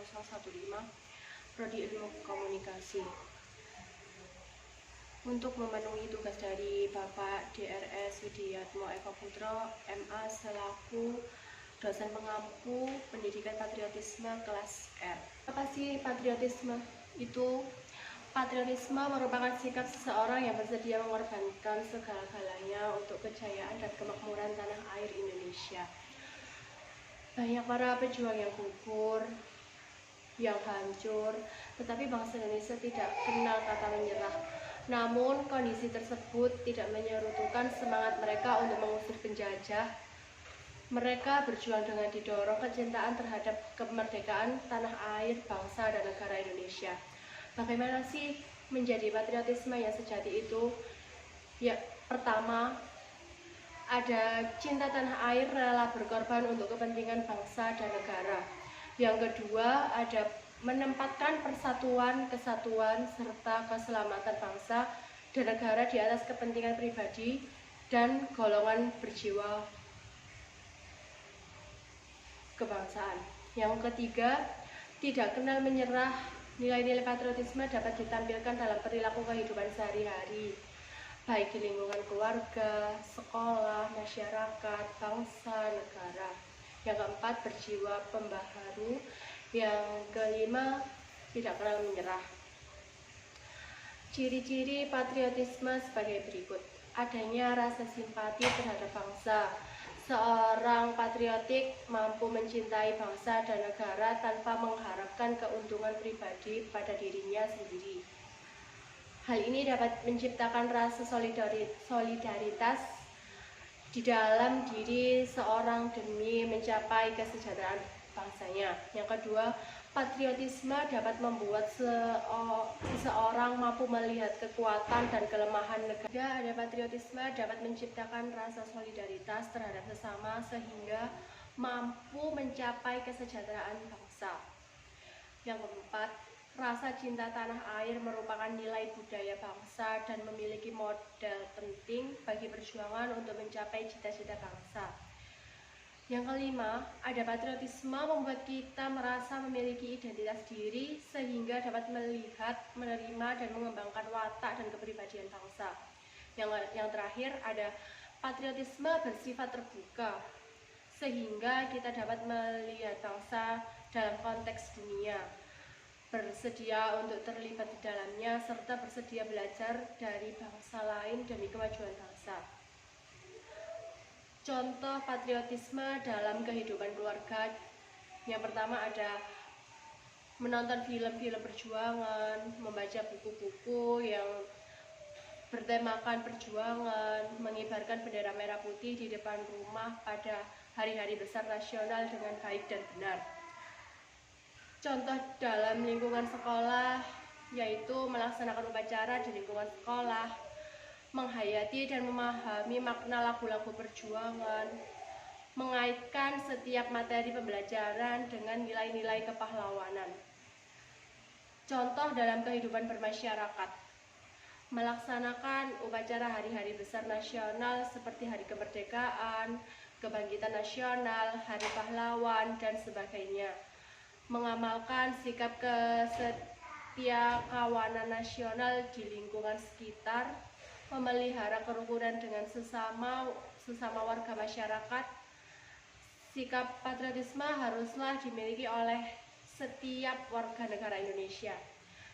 0015, Prodi Ilmu Komunikasi. Untuk memenuhi tugas dari Bapak Drs. Widiatmo Eko Putro, MA selaku dosen pengampu pendidikan patriotisme kelas R. Apa sih patriotisme? Patriotisme merupakan sikap seseorang yang bersedia mengorbankan segala-galanya untuk kejayaan dan kemakmuran tanah air Indonesia. Banyak para pejuang yang gugur, yang hancur, tetapi bangsa Indonesia tidak kenal kata menyerah. Namun kondisi tersebut tidak menyerutukan semangat mereka untuk mengusir penjajah. Mereka berjuang dengan didorong kecintaan terhadap kemerdekaan tanah air, bangsa, dan negara Indonesia. Bagaimana sih menjadi patriotisme yang sejati itu? Ya, pertama, ada cinta tanah air, rela berkorban untuk kepentingan bangsa dan negara. Yang kedua, ada menempatkan persatuan, kesatuan, serta keselamatan bangsa dan negara di atas kepentingan pribadi dan golongan berjiwa kebangsaan. Yang ketiga, tidak kenal menyerah. Nilai-nilai patriotisme dapat ditampilkan dalam perilaku kehidupan sehari-hari, baik di lingkungan keluarga, sekolah, masyarakat, bangsa, negara. Yang keempat, berjiwa pembaharu. Yang kelima, tidak kenal menyerah. Ciri-ciri patriotisme sebagai berikut. Adanya rasa simpati terhadap bangsa. Seorang patriotik mampu mencintai bangsa dan negara tanpa mengharapkan keuntungan pribadi pada dirinya sendiri. Hal ini dapat menciptakan rasa solidaritas di dalam diri seorang demi mencapai kesejahteraan bangsanya. Yang kedua, patriotisme dapat membuat seseorang mampu melihat kekuatan dan kelemahan negara. Ada patriotisme dapat menciptakan rasa solidaritas terhadap sesama sehingga mampu mencapai kesejahteraan bangsa. Yang keempat, rasa cinta tanah air merupakan nilai budaya bangsa dan memiliki modal penting bagi perjuangan untuk mencapai cita-cita bangsa. Yang kelima, ada patriotisme membuat kita merasa memiliki identitas diri sehingga dapat melihat, menerima, dan mengembangkan watak dan kepribadian bangsa. Yang terakhir, ada patriotisme bersifat terbuka sehingga kita dapat melihat bangsa dalam konteks dunia, bersedia untuk terlibat di dalamnya, serta bersedia belajar dari bangsa lain demi kemajuan bangsa. Contoh patriotisme dalam kehidupan keluarga. Yang pertama ada menonton film-film perjuangan, membaca buku-buku yang bertemakan perjuangan, mengibarkan bendera merah putih di depan rumah pada hari-hari besar nasional dengan baik dan benar. Contoh dalam lingkungan sekolah yaitu melaksanakan upacara di lingkungan sekolah, menghayati dan memahami makna lagu-lagu perjuangan, mengaitkan setiap materi pembelajaran dengan nilai-nilai kepahlawanan. Contoh dalam kehidupan bermasyarakat, melaksanakan upacara hari-hari besar nasional seperti Hari Kemerdekaan, Kebangkitan Nasional, Hari Pahlawan, dan sebagainya. Mengamalkan sikap kesetiakawanan nasional di lingkungan sekitar, memelihara kerukunan dengan sesama warga masyarakat. Sikap patriotisme haruslah dimiliki oleh setiap warga negara Indonesia.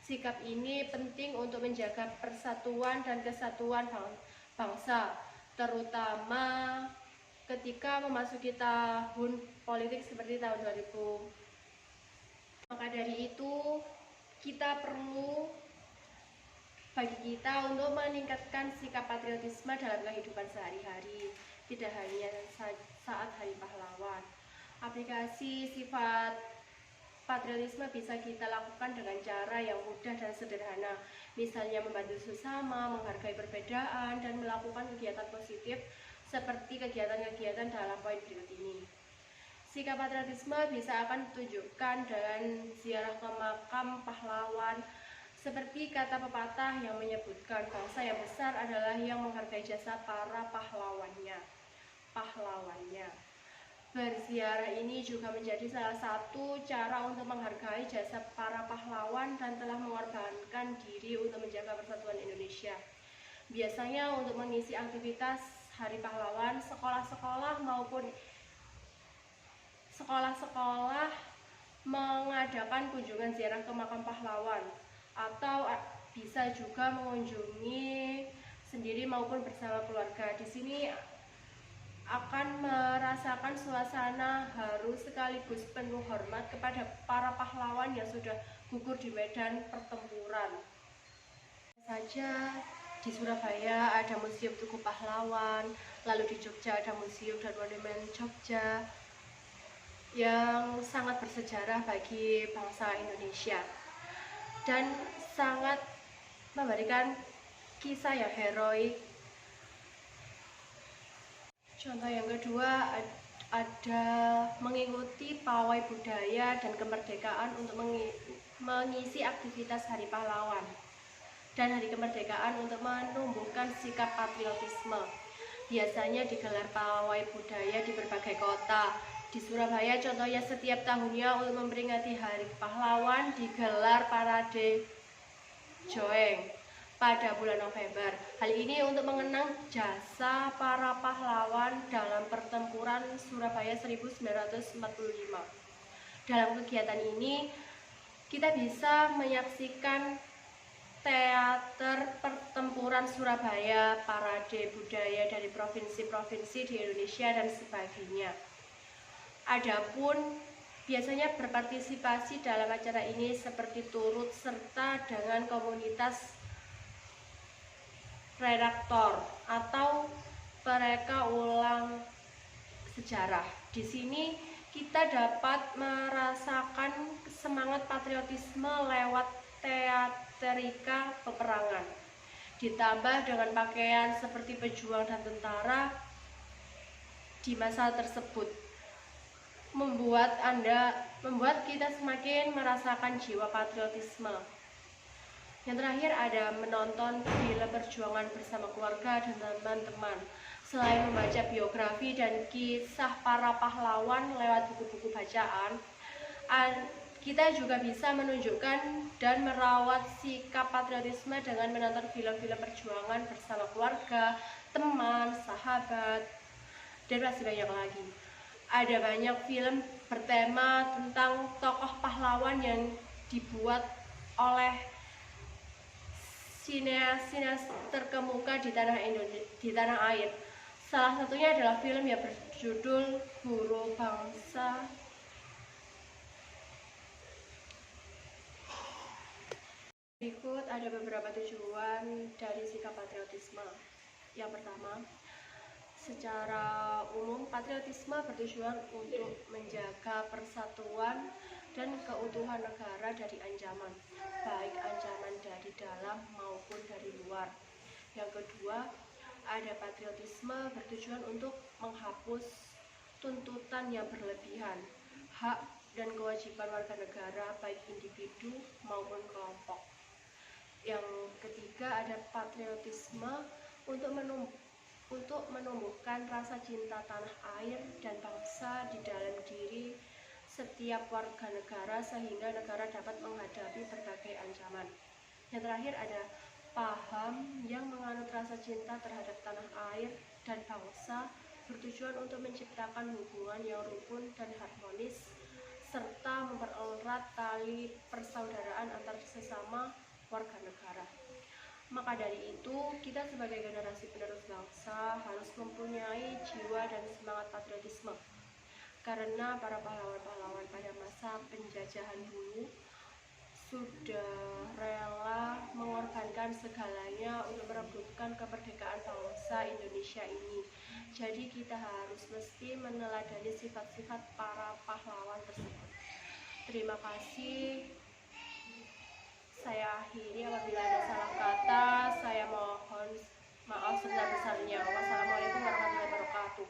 Sikap ini penting untuk menjaga persatuan dan kesatuan bangsa, terutama ketika memasuki tahun politik seperti tahun 2000. Maka dari itu, kita perlu bagi kita untuk meningkatkan sikap patriotisme dalam kehidupan sehari-hari, tidak hanya saat Hari Pahlawan. Aplikasi sifat patriotisme bisa kita lakukan dengan cara yang mudah dan sederhana, misalnya membantu sesama, menghargai perbedaan, dan melakukan kegiatan positif seperti kegiatan-kegiatan dalam poin berikut ini. Sikap patriotisme bisa akan ditunjukkan dengan ziarah ke makam pahlawan, seperti kata pepatah yang menyebutkan bangsa yang besar adalah yang menghargai jasa para pahlawannya. Berziarah ini juga menjadi salah satu cara untuk menghargai jasa para pahlawan dan telah mengorbankan diri untuk menjaga persatuan Indonesia. Biasanya untuk mengisi aktivitas Hari Pahlawan, sekolah-sekolah maupun sekolah-sekolah mengadakan kunjungan ziarah ke makam pahlawan, atau bisa juga mengunjungi sendiri maupun bersama keluarga. Di sini akan merasakan suasana haru sekaligus penuh hormat kepada para pahlawan yang sudah gugur di medan pertempuran. Saja di Surabaya ada Museum Tugu Pahlawan, lalu di Jogja ada Museum dan Monumen Jogja yang sangat bersejarah bagi bangsa Indonesia dan sangat memberikan kisah yang heroik. Contoh yang kedua ada mengikuti pawai budaya dan kemerdekaan untuk mengisi aktivitas Hari Pahlawan dan Hari Kemerdekaan untuk menumbuhkan sikap patriotisme. Biasanya digelar pawai budaya di berbagai kota. Di Surabaya contohnya setiap tahunnya untuk memperingati Hari Pahlawan digelar parade Joeng pada bulan November. Hal ini untuk mengenang jasa para pahlawan dalam pertempuran Surabaya 1945. Dalam kegiatan ini kita bisa menyaksikan teater pertempuran Surabaya, parade budaya dari provinsi-provinsi di Indonesia dan sebagainya. Adapun biasanya berpartisipasi dalam acara ini seperti turut serta dengan komunitas redaktor atau mereka ulang sejarah. Di sini kita dapat merasakan semangat patriotisme lewat teatrika peperangan. Ditambah dengan pakaian seperti pejuang dan tentara di masa tersebut, membuat kita semakin merasakan jiwa patriotisme. Yang terakhir ada menonton film perjuangan bersama keluarga dan teman-teman. Selain membaca biografi dan kisah para pahlawan lewat buku-buku bacaan, kita juga bisa menunjukkan dan merawat sikap patriotisme dengan menonton film-film perjuangan bersama keluarga, teman, sahabat, dan masih banyak lagi. Ada banyak film bertema tentang tokoh pahlawan yang dibuat oleh sineas-sineas terkemuka di tanah air. Salah satunya adalah film yang berjudul Guru Bangsa. Berikut ada beberapa tujuan dari sikap patriotisme. Yang pertama, secara umum patriotisme bertujuan untuk menjaga persatuan dan keutuhan negara dari ancaman, baik ancaman dari dalam maupun dari luar. Yang kedua, ada patriotisme bertujuan untuk menghapus tuntutan yang berlebihan, hak dan kewajiban warga negara baik individu maupun kelompok. Yang ketiga, ada patriotisme untuk menumbuhkan rasa cinta tanah air dan bangsa di dalam diri setiap warga negara sehingga negara dapat menghadapi berbagai ancaman. Yang terakhir ada paham yang menganut rasa cinta terhadap tanah air dan bangsa bertujuan untuk menciptakan hubungan yang rukun dan harmonis serta mempererat tali persaudaraan antar sesama warga negara. Maka dari itu, kita sebagai generasi penerus bangsa harus mempunyai jiwa dan semangat patriotisme. Karena para pahlawan-pahlawan pada masa penjajahan dulu sudah rela mengorbankan segalanya untuk merebutkan kemerdekaan bangsa Indonesia ini. Jadi kita harus mesti meneladani sifat-sifat para pahlawan tersebut. Terima kasih. Saya akhiri, apabila ada salah kata, saya mohon maaf sebesar-besarnya. Wassalamualaikum warahmatullahi wabarakatuh.